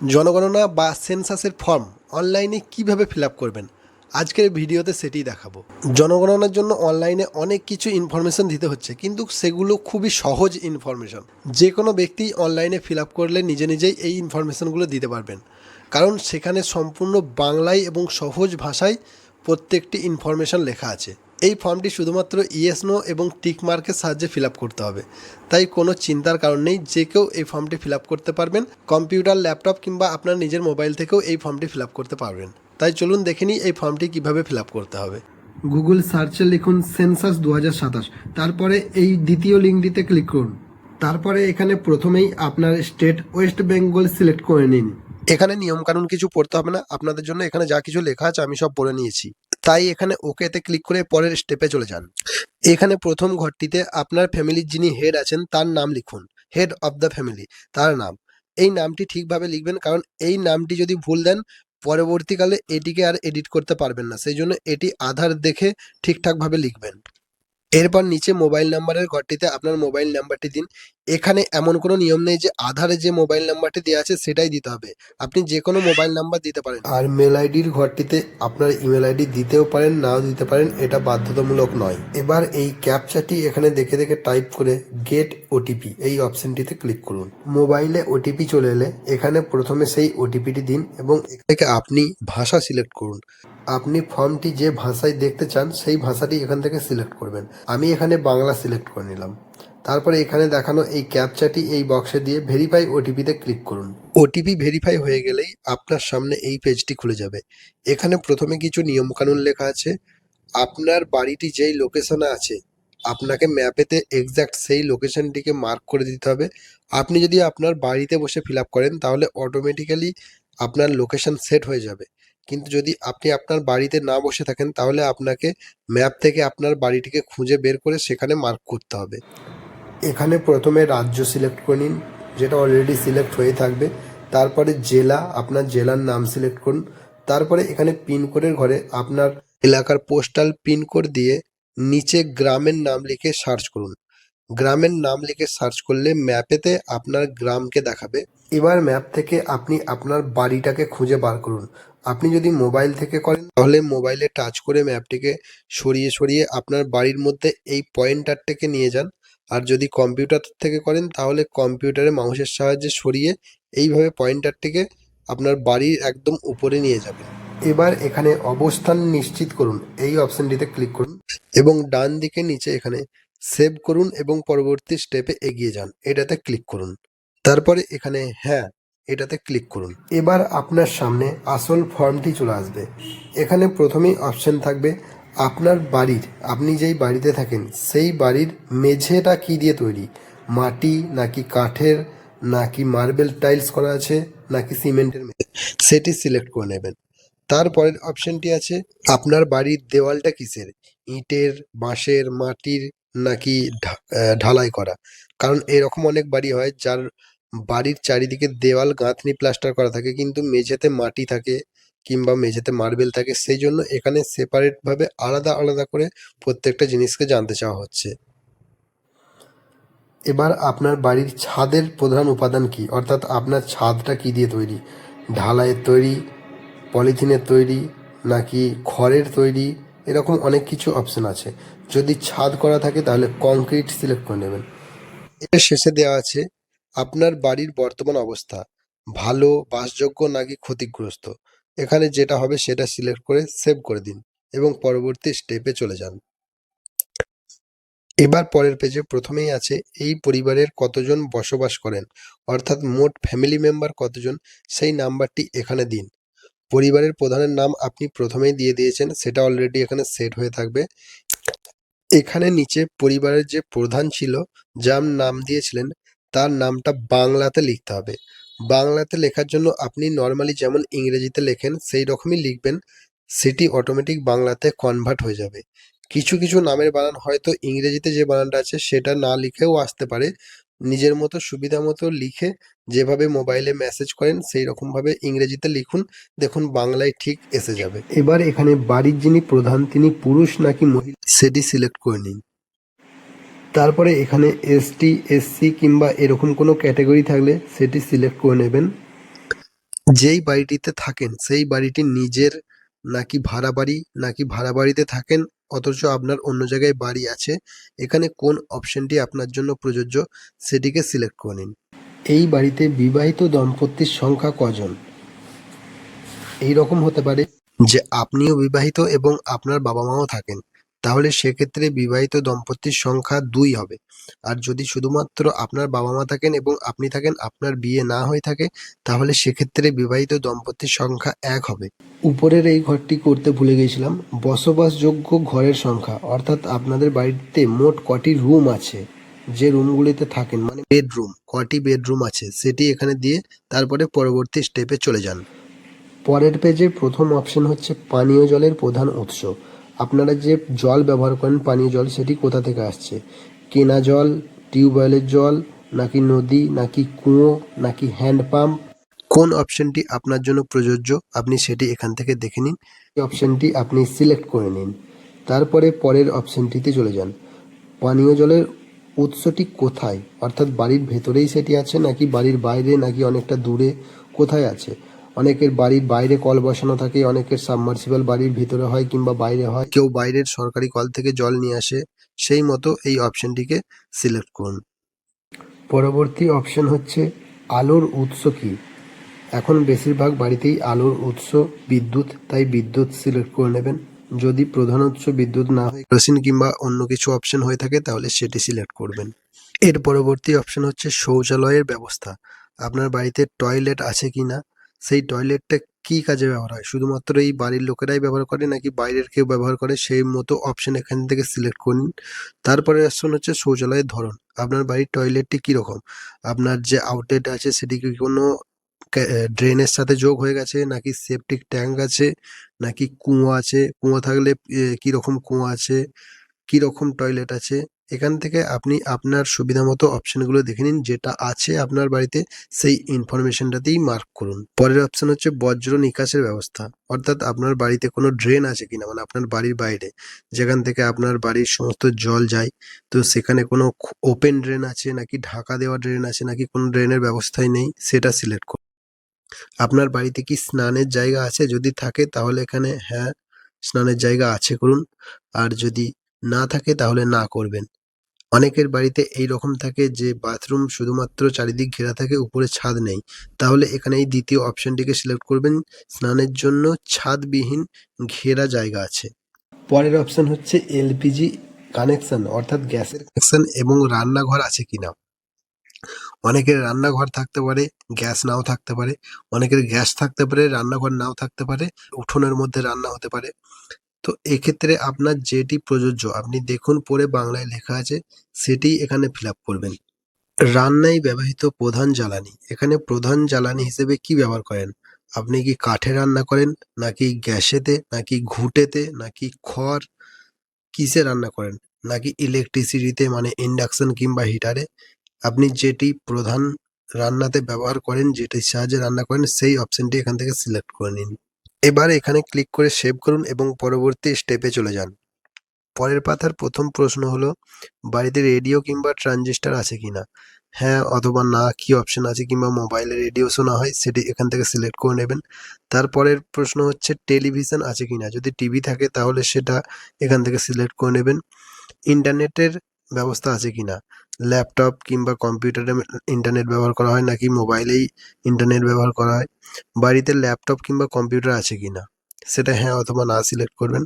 জনগণনা বা সেন্সাসের ফর্ম অনলাইনে কিভাবে ফিল আপ করবেন আজকের ভিডিওতে সেটাই দেখাবো। জনগণনার জন্য অনলাইনে অনেক কিছু ইনফরমেশন দিতে হচ্ছে, কিন্তু সেগুলো খুবই সহজ ইনফরমেশন। যে কোনো ব্যক্তি অনলাইনে ফিল আপ করলে নিজে নিজেই এই ইনফরমেশনগুলো দিতে পারবেন, কারণ সেখানে সম্পূর্ণ বাংলায় এবং সহজ ভাষায় প্রত্যেকটি ইনফরমেশন লেখা আছে। এই ফর্মটি শুধুমাত্র ইয়েস নো এবং টিক মার্কের সাহায্যে ফিল আপ করতে হবে, তাই কোনো চিন্তার কারণ নেই। যে কেউ এই ফর্মটি ফিল আপ করতে পারবেন। কম্পিউটার, ল্যাপটপ কিংবা আপনার নিজের মোবাইল থেকেও এই ফর্মটি ফিল আপ করতে পারবেন। তাই চলুন দেখে নিই এই ফর্মটি কিভাবে ফিল আপ করতে হবে। গুগল সার্চে লিখুন সেন্সাস 2027, তারপরে এই দ্বিতীয় লিঙ্কটিতে ক্লিক করুন। তারপরে এখানে প্রথমেই আপনার স্টেট ওয়েস্ট বেঙ্গল সিলেক্ট করে নিন। এখানে নিয়মকানুন কিছু পড়তে হবে না আপনাদের জন্য, এখানে যা কিছু লেখা আছে আমি সব পড়ে নিয়েছি। তাই এখানে ওকেতে ক্লিক করে পরের স্টেপে চলে যান। এখানে প্রথম ঘরটিতে আপনার ফ্যামিলির যিনি হেড আছেন তার নাম লিখুন। হেড অফ দ্য ফ্যামিলি, তার নাম। এই নামটি ঠিকভাবে লিখবেন, কারণ এই নামটি যদি ভুল দেন পরবর্তীকালে এটিকে আর এডিট করতে পারবেন না। সেই জন্য এটি আধার দেখে ঠিকঠাকভাবে লিখবেন। এরপর নিচে মোবাইল নাম্বারের ঘরটিতে আপনার মোবাইল নাম্বারটি দিন। এখানে এমন কোনো নিয়ম নেই যে আধারে যে মোবাইল নাম্বারটি দেওয়া আছে সেটাই দিতে হবে, আপনি যে কোনো মোবাইল নাম্বার দিতে পারেন। আর মেল আইডির ঘরটিতে আপনার ইমেল আইডি দিতেও পারেন, নাও দিতে পারেন, এটা বাধ্যতামূলক নয়। এবার এই ক্যাপচাটি এখানে দেখে দেখে টাইপ করে গেট ওটিপি এই অপশনটিতে ক্লিক করুন। মোবাইলে ওটিপি চলে এলে এখানে প্রথমে সেই ওটিপিটি দিন এবং এখান থেকে আপনি ভাষা সিলেক্ট করুন। আপনি ফর্মটি যে ভাষায় দেখতে চান সেই ভাষাটি এখান থেকে সিলেক্ট করবেন। আমি এখানে বাংলা সিলেক্ট করে নিলাম। তারপরে এখানে দেখানো এই ক্যাপচাটি এই বক্সে দিয়ে ভেরিফাই ওটিপিতে ক্লিক করুন। ওটিপি ভেরিফাই হয়ে গেলেই আপনার সামনে এই পেজটি খুলে যাবে। এখানে প্রথমে কিছু নিয়মকানুন লেখা আছে। আপনার বাড়িটি যেই লোকেশনে আছে আপনাকে ম্যাপেতে এক্স্যাক্ট সেই লোকেশনটিকে মার্ক করে দিতে হবে। আপনি যদি আপনার বাড়িতে বসে ফিল আপ করেন তাহলে অটোমেটিক্যালি আপনার লোকেশন সেট হয়ে যাবে, কিন্তু যদি আপনি আপনার বাড়িতে না বসে থাকেন তাহলে আপনাকে ম্যাপ থেকে আপনার বাড়িটিকে খুঁজে বের করে সেখানে মার্ক করতে হবে। এখানে প্রথমে রাজ্য সিলেক্ট করে নিন, যেটা অলরেডি সিলেক্ট হয়ে থাকবে। তারপরে জেলা, আপনার জেলার নাম সিলেক্ট করুন। তারপরে এখানে পিনকোডের ঘরে আপনার এলাকার পোস্টাল পিনকোড দিয়ে নিচে গ্রামের নাম লিখে সার্চ করুন। গ্রামের নাম লিখে সার্চ করলে ম্যাপেতে আপনার গ্রামকে দেখাবে। এবার ম্যাপ থেকে আপনি আপনার বাড়িটাকে খুঁজে বার করুন। আপনি যদি মোবাইল থেকে করেন তাহলে মোবাইলে টাচ করে ম্যাপটিকে সরিয়ে সরিয়ে আপনার বাড়ির মধ্যে এই পয়েন্টারটাকে নিয়ে যান। আর যদি কম্পিউটার থেকে করেন তাহলে কম্পিউটারে মাউসের সাহায্যে সরিয়ে এইভাবে পয়েন্টারটিকে আপনার বাড়ির একদম উপরে নিয়ে যাবেন। এবার এখানে অবস্থান নিশ্চিত করুন এই অপশনটিতে ক্লিক করুন এবং ডান দিকে নিচে এখানে সেভ করুন এবং পরবর্তী স্টেপে এগিয়ে যান, এটাতে ক্লিক করুন। তারপরে এখানে হ্যাঁ এটাতে ক্লিক করুন। এবার আপনার সামনে আসল ফর্মটি চলে আসবে। এখানে প্রথমেই অপশন থাকবে আপনার বাড়ির, আপনি যেই বাড়িতে থাকেন সেই বাড়ির মেঝেটা কি দিয়ে তৈরি, মাটি নাকি কাঠের নাকি মার্বেল টাইলস করা আছে নাকি সিমেন্টের মেঝে, সেটি সিলেক্ট করে নেবেন। তারপরের অপশনটি আছে আপনার বাড়ির দেওয়ালটা কিসের, ইটের, বাঁশের, মাটির নাকি ঢালাই করা। কারণ এরকম অনেক বাড়ি হয় যার বাড়ির চারিদিকে দেওয়াল গাঁথনি প্লাস্টার করা থাকে কিন্তু মেঝেতে মাটি থাকে কিংবা মেঝেতে মার্বেল থাকে, সেই জন্য এখানে সেপারেট ভাবে আলাদা আলাদা করে প্রত্যেকটা জিনিসকে জানতে চাওয়া হচ্ছে। এবার আপনার বাড়ির ছাদের প্রধান উপাদান কি, অর্থাৎ আপনার ছাদটা কি দিয়ে তৈরি, ঢালাইয়ের তৈরি, পলিথিনের তৈরি নাকি খড়ের তৈরি, এরকম অনেক কিছু অপশন আছে। যদি ছাদ করা থাকে তাহলে কংক্রিট সিলেক্ট করে নেবেন। এর শেষে দেওয়া আছে আপনার বাড়ির বর্তমান অবস্থা, ভালো, বাসযোগ্য নাকি ক্ষতিগ্রস্ত। এখানে যেটা হবে সেটা সিলেক্ট করে সেভ করে দিন এবং পরবর্তী স্টেপে চলে যান। এবার পরের পেজে প্রথমেই আছে এই পরিবারের কতজন বসবাস করেন, অর্থাৎ মোট ফ্যামিলি মেম্বার কতজন সেই নাম্বারটি এখানে দিন। পরিবারের প্রধানের নাম আপনি প্রথমেই দিয়ে দিয়েছেন, সেটা অলরেডি এখানে সেট হয়ে থাকবে। এখানে নিচে পরিবারের যে প্রধান ছিল যার নাম দিয়েছিলেন তার নামটা বাংলাতে লিখতে হবে। বাংলাতে লেখার জন্য আপনি নর্মালি যেমন ইংরেজিতে লেখেন সেই রকমই লিখবেন, সেটি অটোমেটিক বাংলাতে কনভার্ট হয়ে যাবে। কিছু কিছু নামের বানান হয়তো ইংরেজিতে যে বানানটা আছে সেটা না লিখেও আসতে পারে। নিজের মতো সুবিধা মতো লিখে যেভাবে মোবাইলে মেসেজ করেন সেই রকমভাবে ইংরেজিতে লিখুন, দেখুন বাংলায় ঠিক এসে যাবে। এবার এখানে বাড়ির যিনি প্রধান তিনি পুরুষ নাকি মহিলা সেটি সিলেক্ট করে নিন। তারপরে এখানে এসটি, এসসি কিংবা এরকম কোনো ক্যাটাগরি থাকলে সেটি সিলেক্ট করে নেবেন। যেই বাড়িটিতে থাকেন সেই বাড়িটি নিজের নাকি ভাড়া বাড়ি, নাকি ভাড়া বাড়িতে থাকেন অথচ আপনার অন্য জায়গায় বাড়ি আছে, এখানে কোন অপশনটি আপনার জন্য প্রযোজ্য সেটিকে সিলেক্ট করে নিন। এই বাড়িতে বিবাহিত দম্পতির সংখ্যা কজন? এই রকম হতে পারে যে আপনিও বিবাহিত এবং আপনার বাবা মাও থাকেন, তাহলে সেক্ষেত্রে বিবাহিত দম্পতির সংখ্যা 2 হবে। আর যদি শুধুমাত্র আপনার বাবা মা থাকেন এবং আপনি থাকেন, আপনার বিয়ে না হয়ে থাকে, তাহলে সেক্ষেত্রে বিবাহিত দম্পতির সংখ্যা 1 হবে। উপরের এই ঘরটি করতে ভুলে গেছিলাম, বসবাসযোগ্য ঘরের সংখ্যা, অর্থাৎ আপনাদের বাড়িতে মোট কটি রুম আছে, যে রুমগুলিতে থাকেন মানে বেডরুম, কটি বেডরুম আছে সেটি এখানে দিয়ে তারপরে পরবর্তী স্টেপে চলে যান। পরের পেজে প্রথম অপশন হচ্ছে পানীয় জলের প্রধান উৎস। আপনারা যে জল ব্যবহার করেন পানীয় জল, সেটি কোথা থেকে আসছে? কেনা জল, টিউবওয়েলের জল, নাকি নদী, নাকি কুয়ো, নাকি হ্যান্ড পাম্প? কোন অপশনটি আপনার জন্য প্রযোজ্য আপনি সেটি এখান থেকে দেখে নিন। এই অপশনটি আপনি সিলেক্ট করে নিন। তারপরে পরের অপশনটিতে চলে যান। পানীয় জলের উৎসটি কোথায়, অর্থাৎ বাড়ির ভেতরেই সেটি আছে, নাকি বাড়ির বাইরে, নাকি অনেকটা দূরে, কোথায় আছে? অনেকের বাড়ির বাইরে কল বসানো থাকে, অনেকের সাবমার্সিবল বাড়ির ভিতরে হয় কিংবা বাইরে হয়, কেউ বাইরের সরকারি কল থেকে জল নিয়ে আসে, সেই মতো এই অপশনটিকে সিলেক্ট করুন। পরবর্তী অপশন হচ্ছে আলোর উৎস কি? এখন বেশিরভাগ বাড়িতেই আলোর উৎস বিদ্যুৎ, তাই বিদ্যুৎ সিলেক্ট করে নেবেন। যদি প্রধান উৎস বিদ্যুৎ না হয়, কেরোসিন কিংবা অন্য কিছু অপশন হয়ে থাকে, তাহলে সেটি সিলেক্ট করবেন। এর পরবর্তী অপশন হচ্ছে শৌচালয়ের ব্যবস্থা। আপনার বাড়িতে টয়লেট আছে কিনা, সেই টয়লেটটা কি কাজে ব্যবহার হয়, শুধুমাত্র এই বাড়ির লোকেরাই ব্যবহার করে নাকি বাইরের কেউ ব্যবহার করে, সেই মতো অপশন এখান থেকে সিলেক্ট করুন। তারপরে অপশন হচ্ছে শৌচালয়ের ধরন। আপনার বাড়ির টয়লেটটি কীরকম, আপনার যে আউটলেট আছে সেটি কি কোনো ড্রেনের সাথে যোগ হয়ে গেছে, নাকি সেপটিক ট্যাঙ্ক আছে, নাকি কুয়ো আছে, কুয়ো থাকলে কীরকম কুয়ো আছে, কীরকম টয়লেট আছে। এখান থেকে আপনি আপনার সুবিধা মতো অপশনগুলো দেখে নিন, যেটা আছে আপনার বাড়িতে সেই ইনফরমেশনটাতেই মার্ক করুন। পরের অপশন হচ্ছে বজ্র নিকাশের ব্যবস্থা, অর্থাৎ আপনার বাড়িতে কোনো ড্রেন আছে কিনা, মানে আপনার বাড়ির বাইরে যেখান থেকে আপনার বাড়ির সমস্ত জল যায়, তো সেখানে কোনো ওপেন ড্রেন আছে, নাকি ঢাকা দেওয়া ড্রেন আছে, নাকি কোনো ড্রেনের ব্যবস্থাই নেই, সেটা সিলেক্ট করুন। আপনার বাড়িতে কি স্নানের জায়গা আছে, যদি থাকে তাহলে এখানে হ্যাঁ স্নানের জায়গা আছে করুন, আর যদি না থাকে তাহলে না করবেন। অনেকের বাড়িতে এই রকম থাকে যে বাথরুম শুধুমাত্র চারিদিক ঘেরা থাকে, উপরে ছাদ নেই, তাহলে এখানে এই দ্বিতীয় অপশনটিকে সিলেক্ট করবেন, স্নানের জন্য ছাদবিহীন ঘেরা জায়গা আছে। পরের অপশন হচ্ছে এলপিজি কানেকশন, অর্থাৎ গ্যাসের কানেকশন এবং রান্নাঘর আছে কিনা। অনেকের রান্নাঘর থাকতে পারে, গ্যাস নাও থাকতে পারে, অনেকের গ্যাস থাকতে পারে, রান্নাঘর নাও থাকতে পারে, উঠোনের মধ্যে রান্না হতে পারে। তো এক্ষেত্রে আপনার যেটি প্রযোজ্য আপনি দেখুন, পড়ে বাংলায় লেখা আছে সেটি এখানে ফিল আপ করবেন। রান্নায় ব্যবহৃত প্রধান জ্বালানি, এখানে প্রধান জ্বালানি হিসেবে কি ব্যবহার করেন? আপনি কি কাঠে রান্না করেন, নাকি গ্যাসেতে, নাকি ঘুঁটেতে, নাকি খড়, কিসে রান্না করেন, নাকি ইলেকট্রিসিটিতে মানে ইন্ডাকশন কিংবা হিটারে? আপনি যেটি প্রধান রান্নাতে ব্যবহার করেন, যেটির সাহায্যে রান্না করেন, সেই অপশনটি এখান থেকে সিলেক্ট করে নিন। এবার এখানে ক্লিক করে সেভ করুন এবং পরবর্তী স্টেপে চলে যান। পরের পাতার প্রথম প্রশ্ন হলো বাড়িতে রেডিও কিংবা ট্রানজিস্টার আছে কিনা। হ্যাঁ অথবা না কি অপশন আছে, কিংবা মোবাইলে রেডিও শোনা হয় সেটি এখান থেকে সিলেক্ট করে নেবেন। তারপরের প্রশ্ন হচ্ছে টেলিভিশন আছে কিনা, যদি টিভি থাকে তাহলে সেটা এখান থেকে সিলেক্ট করে নেবেন। ইন্টারনেটের ব্যবস্থা আছে কিনা, ল্যাপটপ কিংবা কম্পিউটারে ইন্টারনেট ব্যবহার করা হয় নাকি মোবাইলেই ইন্টারনেট ব্যবহার করা হয়। বাড়িতে ল্যাপটপ কিংবা কম্পিউটার আছে কিনা, সেটা হ্যাঁ অথবা না সিলেক্ট করবেন।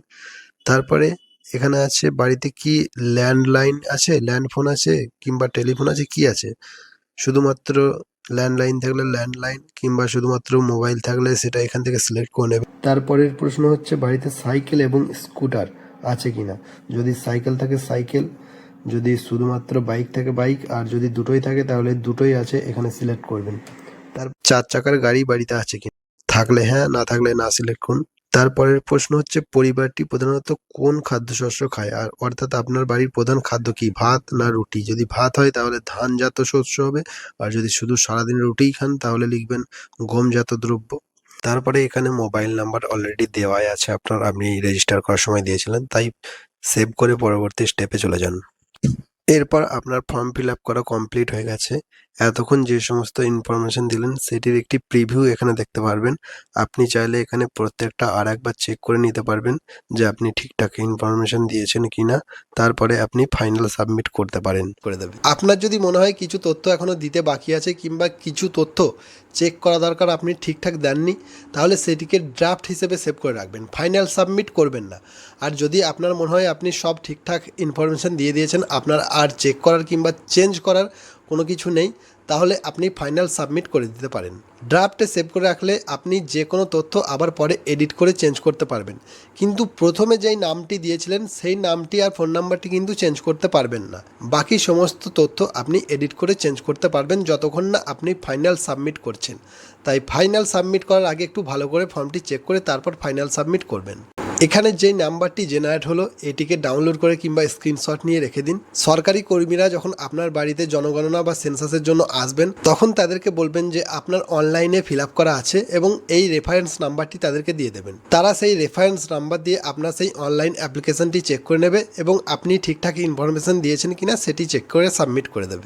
তারপরে এখানে আছে বাড়িতে কি ল্যান্ডলাইন আছে, ল্যান্ডফোন আছে কিংবা টেলিফোন আছে, কি আছে। শুধুমাত্র ল্যান্ডলাইন থাকলে ল্যান্ডলাইন, কিংবা শুধুমাত্র মোবাইল থাকলে সেটা এখান থেকে সিলেক্ট করে নেবে। তারপরের প্রশ্ন হচ্ছে বাড়িতে সাইকেল এবং স্কুটার আছে কিনা, যদি সাইকেল থাকে সাইকেল, যদি শুধুমাত্র বাইক থাকে বাইক, আর যদি দুটোই থাকে তাহলে দুটোই আছে এখানে সিলেক্ট করবেন। তার 4 চাকার গাড়ি বাড়িতে আছে কিনা, থাকলে হ্যাঁ, না থাকলে না সিলেক্ট করুন। তারপরের প্রশ্ন হচ্ছে পরিবারটি প্রধানত কোন খাদ্যশস্য খায়, আর অর্থাৎ আপনার বাড়ির প্রধান খাদ্য কি, ভাত না রুটি। যদি ভাত হয় তাহলে ধানজাত শস্য হবে, আর যদি শুধু সারাদিন রুটিই খান তাহলে লিখবেন গমজাত দ্রব্য। তারপরে এখানে মোবাইল নাম্বার অলরেডি দেওয়াই আছে আপনার, আপনি রেজিস্টার করার সময় দিয়েছিলেন, তাই সেভ করে পরবর্তী স্টেপে চলে যান। এরপর আপনার ফর্ম ফিল আপ করা কমপ্লিট হয়ে গেছে। এতক্ষণ যে সমস্ত ইনফরমেশন দিলেন সেটির একটি প্রিভিউ এখানে দেখতে পারবেন। আপনি চাইলে এখানে প্রত্যেকটা আরেকবার চেক করে নিতে পারবেন যে আপনি ঠিকঠাক ইনফরমেশন দিয়েছেন কিনা, তারপরে আপনি ফাইনাল সাবমিট করতে পারেন করে দেবে। আপনার যদি মনে হয় কিছু তথ্য এখনও দিতে বাকি আছে কিংবা কিছু তথ্য চেক করা দরকার, আপনি ঠিকঠাক দেননি, তাহলে সেটিকে ড্রাফট হিসেবে সেভ করে রাখবেন, ফাইনাল সাবমিট করবেন না। আর যদি আপনার মনে হয় আপনি সব ঠিকঠাক ইনফরমেশন দিয়ে দিয়েছেন, আপনার আর চেক করার কিংবা চেঞ্জ করার কোনো কিছু নেই, তাহলে আপনি ফাইনাল সাবমিট করে দিতে পারেন। ড্রাফটে সেভ করে রাখলে আপনি যে কোনো তথ্য আবার পরে এডিট করে চেঞ্জ করতে পারবেন, কিন্তু প্রথমে যেই নামটি দিয়েছিলেন সেই নামটি আর ফোন নাম্বারটি কিন্তু চেঞ্জ করতে পারবেন না। বাকি সমস্ত তথ্য আপনি এডিট করে চেঞ্জ করতে পারবেন যতক্ষণ না আপনি ফাইনাল সাবমিট করছেন। তাই ফাইনাল সাবমিট করার আগে একটু ভালো করে ফর্মটি চেক করে তারপর ফাইনাল সাবমিট করবেন। এখানে যেই নাম্বারটি জেনারেট হলো এটিকে ডাউনলোড করে কিংবা স্ক্রিনশট নিয়ে রেখে দিন। সরকারি কর্মীরা যখন আপনার বাড়িতে জনগণনা বা সেন্সাসের জন্য আসবেন তখন তাদেরকে বলবেন যে আপনার অনলাইনে ফিল আপ করা আছে এবং এই রেফারেন্স নাম্বারটি তাদেরকে দিয়ে দেবেন। তারা সেই রেফারেন্স নাম্বার দিয়ে আপনার সেই অনলাইন অ্যাপ্লিকেশনটি চেক করে নেবে এবং আপনি ঠিকঠাক ইনফরমেশন দিয়েছেন কিনা সেটি চেক করে সাবমিট করে দেবে।